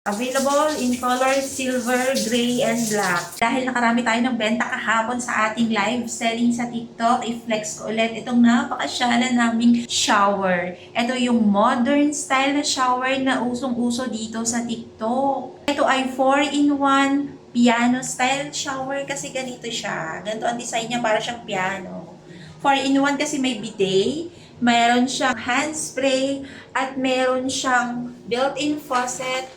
Available in color silver, gray, and black. Dahil nakarami tayo ng benta kahapon sa ating live selling sa TikTok, i-flex ko ulit itong napakasyala naming shower. Ito yung modern style na shower na usong-uso dito sa TikTok. Ito ay 4-in-1 piano style shower kasi ganito siya. Ganito ang design niya, para siyang piano. 4-in-1 kasi may bidet, mayroon siyang hand spray, at mayroon siyang built-in faucet.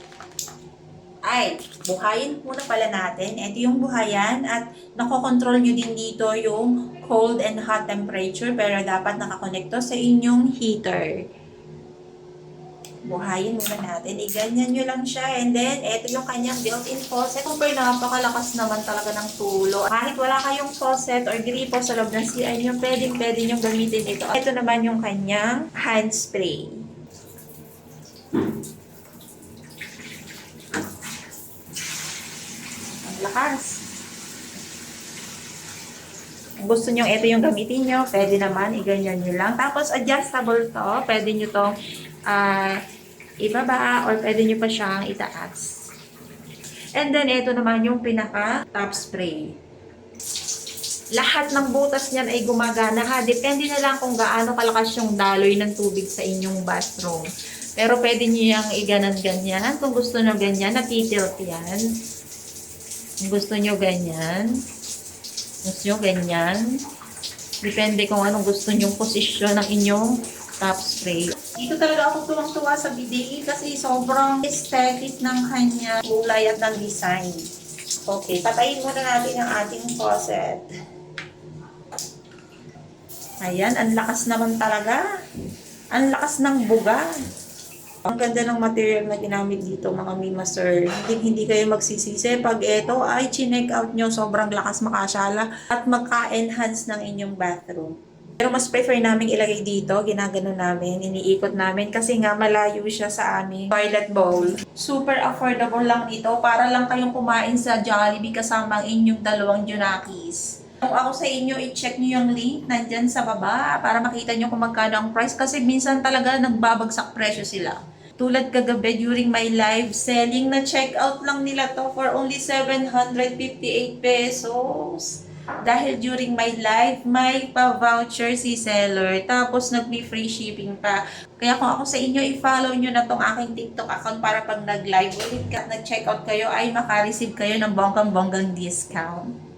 Ay, buhayin muna pala natin. Ito yung buhayan at nakokontrol nyo din dito yung cold and hot temperature, pero dapat nakakonekto sa inyong heater. Buhayin muna natin. Iganyan nyo lang siya. And then, ito yung kanyang built-in faucet. Super napakalakas naman talaga ng tulo. Kahit wala kayong faucet or gripo sa loob ng CR nyo, pwede nyo gamitin ito. Ito naman yung kanyang hand spray. Lakas. Kung gusto nyo ito yung gamitin nyo, pwede naman, iganyan nyo lang. Tapos, adjustable to. Pwede nyo tong ibaba or pwede nyo pa siyang itaas. And then, ito naman yung pinaka top spray. Lahat ng butas niyan ay gumagana ha. Depende na lang kung gaano kalakas yung daloy ng tubig sa inyong bathroom. Pero pwede nyo yung iganan-ganyan. Kung gusto nyo ganyan, natitilt yan. Kung gusto nyo ganyan, depende kung anong gusto nyo posisyon ng inyong top spray. Dito talaga ako tuwang-tuwa sa bidet kasi sobrang aesthetic ng kanya kulay at ng design. Okay, patayin muna natin ang ating faucet. Ayan, ang lakas naman talaga. Ang lakas ng buga. Ang ganda ng material na ginamit dito mga Mima Sir. Hindi kayo magsisisi pag ito ay chinek out nyo, sobrang lakas makasala at maka-enhance ng inyong bathroom. Pero mas prefer namin ilagay dito, ginagano namin, iniikot namin kasi nga malayo siya sa aming toilet bowl. Super affordable lang ito, para lang kayong kumain sa Jollibee kasama ang inyong dalawang Junakis. Kung ako sa inyo, i-check nyo yung link nandyan sa baba para makita nyo kung magkano ang price kasi minsan talaga nagbabagsak presyo sila. Tulad kagabi during my live selling, na check out lang nila to for only 758 pesos. Dahil during my live, may pa-voucher si seller, tapos nag-free shipping pa. Kaya kung ako sa inyo, i-follow nyo na tong aking TikTok account para pag nag-live ulit at nag-check out kayo, ay makareceive kayo ng bonggang-bonggang discount.